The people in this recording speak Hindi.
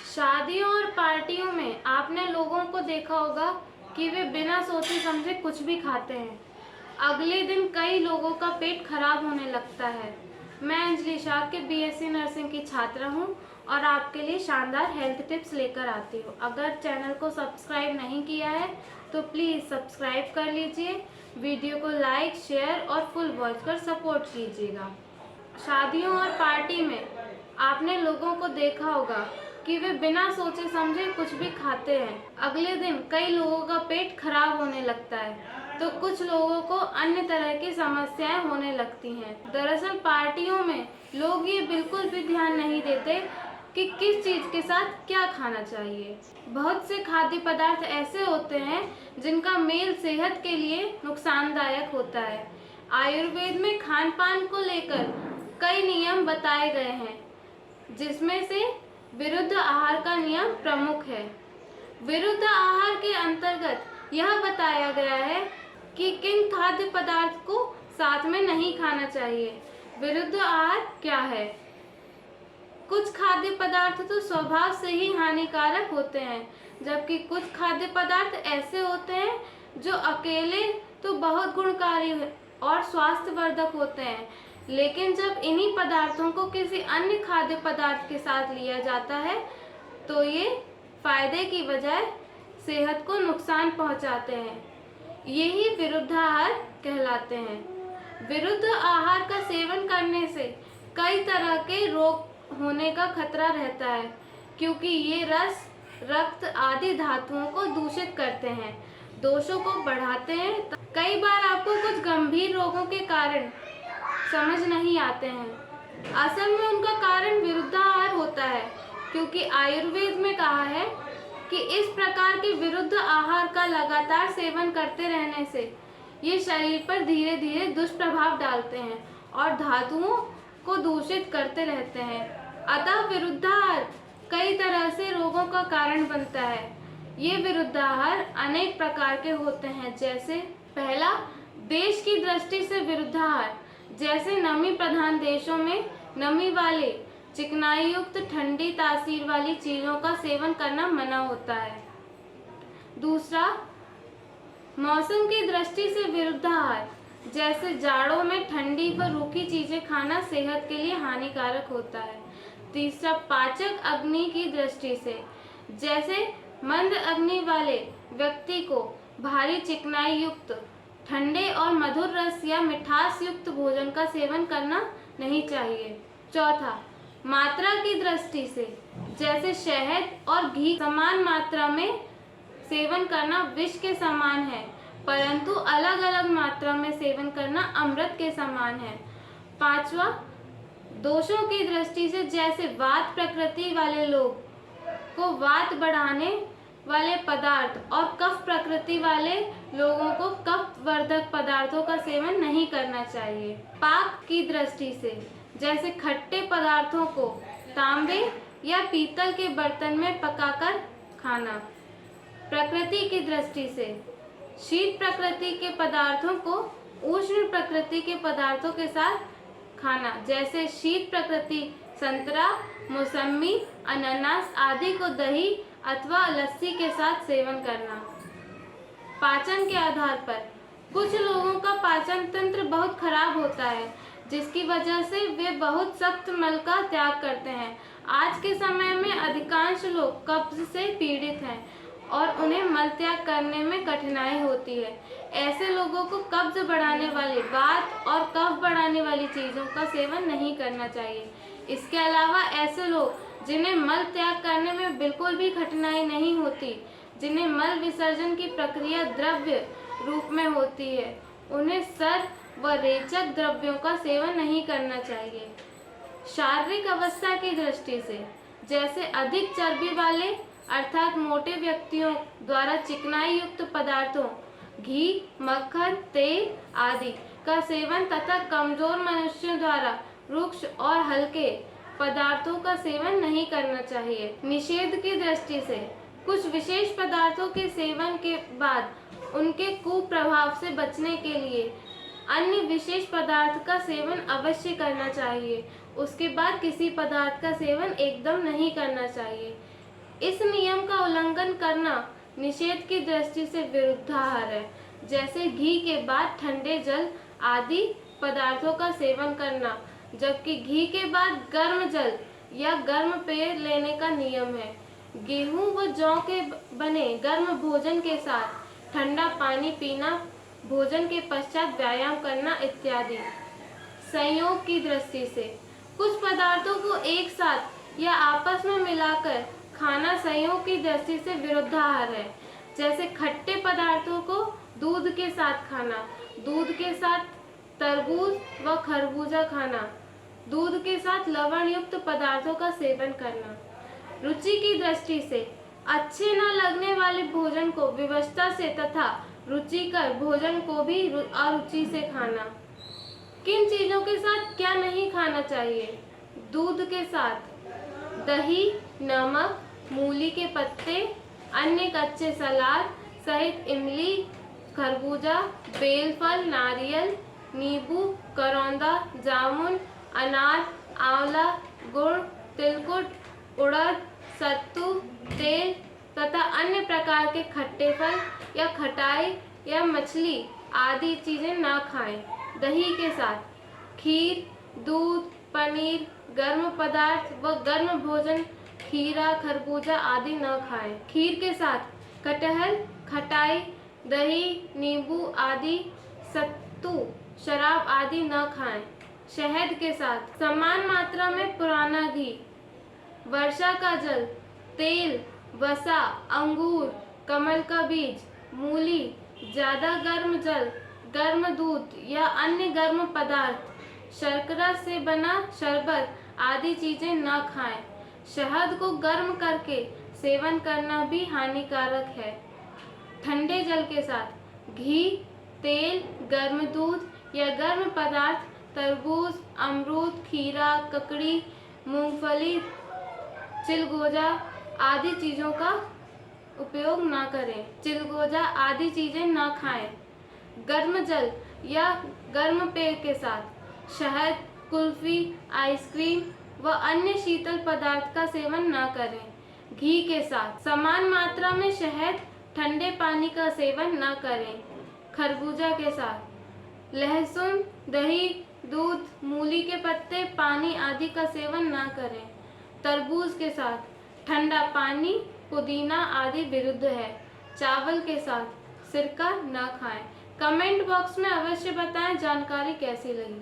शादियों और पार्टियों में आपने लोगों को देखा होगा कि वे बिना सोचे समझे कुछ भी खाते हैं। अगले दिन कई लोगों का पेट खराब होने लगता है। मैं अंजलि शाह के बीएससी नर्सिंग की छात्रा हूं और आपके लिए शानदार हेल्थ टिप्स लेकर आती हूं। अगर चैनल को सब्सक्राइब नहीं किया है तो प्लीज़ सब्सक्राइब कर लीजिए, वीडियो को लाइक, शेयर और फुल वॉच कर सपोर्ट कीजिएगा। शादियों और पार्टी में आपने लोगों को देखा होगा कि वे बिना सोचे समझे कुछ भी खाते हैं। अगले दिन कई लोगों का पेट खराब होने लगता है तो कुछ लोगों को अन्य तरह की समस्याएं होने लगती हैं। दरअसल पार्टियों में लोग ये बिल्कुल भी ध्यान नहीं देते कि किस चीज़ के साथ क्या खाना चाहिए। बहुत से खाद्य पदार्थ ऐसे होते हैं जिनका मेल सेहत के लिए नुकसानदायक होता है। आयुर्वेद में खान पान को लेकर कई नियम बताए गए हैं, जिसमें से विरुद्ध आहार का नियम प्रमुख है। विरुद्ध आहार के अंतर्गत यह बताया गया है कि किन खाद्य पदार्थ को साथ में नहीं खाना चाहिए। विरुद्ध आहार क्या है? कुछ खाद्य पदार्थ तो स्वभाव से ही हानिकारक होते हैं, जबकि कुछ खाद्य पदार्थ ऐसे होते हैं जो अकेले तो बहुत गुणकारी और स्वास्थ्यवर्धक होते हैं, लेकिन जब इन्हीं पदार्थों को किसी अन्य खाद्य पदार्थ के साथ लिया जाता है तो ये फायदे की बजाय सेहत को नुकसान पहुंचाते हैं। यही विरुद्ध आहार कहलाते हैं। विरुद्ध आहार का सेवन करने से कई तरह के रोग होने का खतरा रहता है, क्योंकि ये रस, रक्त आदि धातुओं को दूषित करते हैं, दोषों को बढ़ाते हैं। कई बार आपको कुछ गंभीर रोगों के कारण समझ नहीं आते हैं। असल में उनका कारण विरुद्ध आहार होता है, क्योंकि आयुर्वेद में कहा है कि इस प्रकार के विरुद्ध आहार का लगातार सेवन करते रहने से ये शरीर पर धीरे धीरे दुष्प्रभाव डालते हैं और धातुओं को दूषित करते रहते हैं। अतः विरुद्ध आहार कई तरह से रोगों का कारण बनता है। ये विरुद्ध आहार अनेक प्रकार के होते हैं, जैसे पहला, देश की दृष्टि से विरुद्ध आहार, जैसे नमी प्रधान देशों में नमी वाले, चिकनाई युक्त, ठंडी तासीर वाली चीजों का सेवन करना मना होता है। दूसरा, मौसम की दृष्टि से विरुद्ध आहार, जैसे जाड़ों में ठंडी व रूखी चीजें खाना सेहत के लिए हानिकारक होता है। तीसरा, पाचक अग्नि की दृष्टि से, जैसे मंद अग्नि वाले व्यक्ति को भारी चिकनाई युक्त, ठंडे और मधुर रस या मिठास युक्त भोजन का सेवन करना नहीं चाहिए। चौथा, मात्रा की दृष्टि से, जैसे शहद और घी समान मात्रा में सेवन करना विष के समान है, परंतु अलग अलग मात्रा में सेवन करना अमृत के समान है। पांचवा, दोषों की दृष्टि से, जैसे वात प्रकृति वाले लोग को वात बढ़ाने वाले पदार्थ और कफ प्रकृति वाले लोगों को कफ वर्धक पदार्थों का सेवन नहीं करना चाहिए। पाक की दृष्टि से, जैसे खट्टे पदार्थों को तांबे या पीतल के बर्तन में पकाकर खाना। प्रकृति की दृष्टि से, शीत प्रकृति के पदार्थों को उष्ण प्रकृति के पदार्थों के साथ खाना, जैसे शीत प्रकृति संतरा, मौसमी, अनानास आदि को दही अथवा लस्सी के साथ सेवन करना। पाचन के आधार पर, कुछ लोगों का पाचन तंत्र बहुत खराब होता है, जिसकी वजह से वे बहुत सख्त मल का त्याग करते हैं। आज के समय में अधिकांश लोग कब्ज से पीड़ित हैं और उन्हें मल त्याग करने में कठिनाई होती है। ऐसे लोगों को कब्ज बढ़ाने वाले, वात और कफ बढ़ाने वाली चीज़ों का सेवन नहीं करना चाहिए। इसके अलावा ऐसे लोग जिन्हें मल त्याग करने में बिल्कुल भी कठिनाई नहीं होती, जिन्हें मल विसर्जन की प्रक्रिया द्रव्य रूप में होती है, उन्हें सर व रेचक द्रव्यों का सेवन नहीं करना चाहिए। शारीरिक अवस्था की दृष्टि से, जैसे अधिक चर्बी वाले अर्थात मोटे व्यक्तियों द्वारा चिकनाई युक्त पदार्थों, घी, मक्खन, तेल आदि का सेवन तथा कमजोर मनुष्यों द्वारा रुक्ष और हल्के पदार्थों का सेवन नहीं करना चाहिए। निषेध की दृष्टि से, कुछ विशेष पदार्थों के सेवन के बाद उनके कुप्रभाव से बचने के लिए अन्य विशेष पदार्थ का सेवन अवश्य करना चाहिए। उसके बाद किसी पदार्थ का सेवन एकदम नहीं करना चाहिए। इस नियम का उल्लंघन करना निषेध की दृष्टि से विरुद्धाहार है, जैसे घी के बाद ठंडे जल आदि पदार्थों का सेवन करना, जबकि घी के बाद गर्म जल या गर्म पेय लेने का नियम है। गेहूं व जौ के बने गर्म भोजन के साथ ठंडा पानी पीना, भोजन के पश्चात व्यायाम करना इत्यादि। संयोग की दृष्टि से कुछ पदार्थों को एक साथ या आपस में मिलाकर खाना संयोग की दृष्टि से विरुद्धाहार है, जैसे खट्टे पदार्थों को दूध के साथ खाना, दूध के साथ तरबूज व खरबूजा खाना, दूध के साथ लवण युक्त पदार्थों का सेवन करना। रुचि की दृष्टि से अच्छे न लगने वाले भोजन को विवशता से तथा रुचिकर भोजन को भी अरुचि से खाना। किन चीजों के साथ क्या नहीं खाना चाहिए? दूध के साथ दही, नमक, मूली के पत्ते, अन्य कच्चे सलाद सहित इमली, खरबूजा, बेलफल, नारियल, नींबू, करौंदा, जामुन, अनार, आंवला, गुड़, तिलकुट, उड़द, सत्तू, तेल तथा अन्य प्रकार के खट्टे फल या खटाई या मछली आदि चीजें ना खाएं। दही के साथ खीर, दूध, पनीर, गर्म पदार्थ व गर्म भोजन, खीरा, खरबूजा आदि न खाएं। खीर के साथ कटहल, खटाई, दही, नींबू आदि, सत्तू, शराब आदि न खाएं। शहद के साथ समान मात्रा में पुराना घी, वर्षा का जल, तेल, वसा, अंगूर, कमल का बीज, मूली, ज्यादा गर्म जल, गर्म दूध या अन्य गर्म पदार्थ, शर्करा से बना शरबत आदि चीजें न खाएं। शहद को गर्म करके सेवन करना भी हानिकारक है। ठंडे जल के साथ घी, तेल, गर्म दूध या गर्म पदार्थ, तरबूज, अमरूद, खीरा, ककड़ी, मूंगफली, चिलगोजा आदि चीजों का उपयोग न करें। चिलगोजा आदि चीजें न खाएं। गर्म जल या गर्म पेय के साथ शहद, कुल्फी, आइसक्रीम व अन्य शीतल पदार्थ का सेवन न करें। घी के साथ समान मात्रा में शहद, ठंडे पानी का सेवन न करें। खरबूजा के साथ लहसुन, दही, दूध, मूली के पत्ते, पानी आदि का सेवन न करें। तरबूज के साथ ठंडा पानी, पुदीना आदि विरुद्ध है। चावल के साथ सिरका न खाएं। कमेंट बॉक्स में अवश्य बताएं जानकारी कैसी लगी।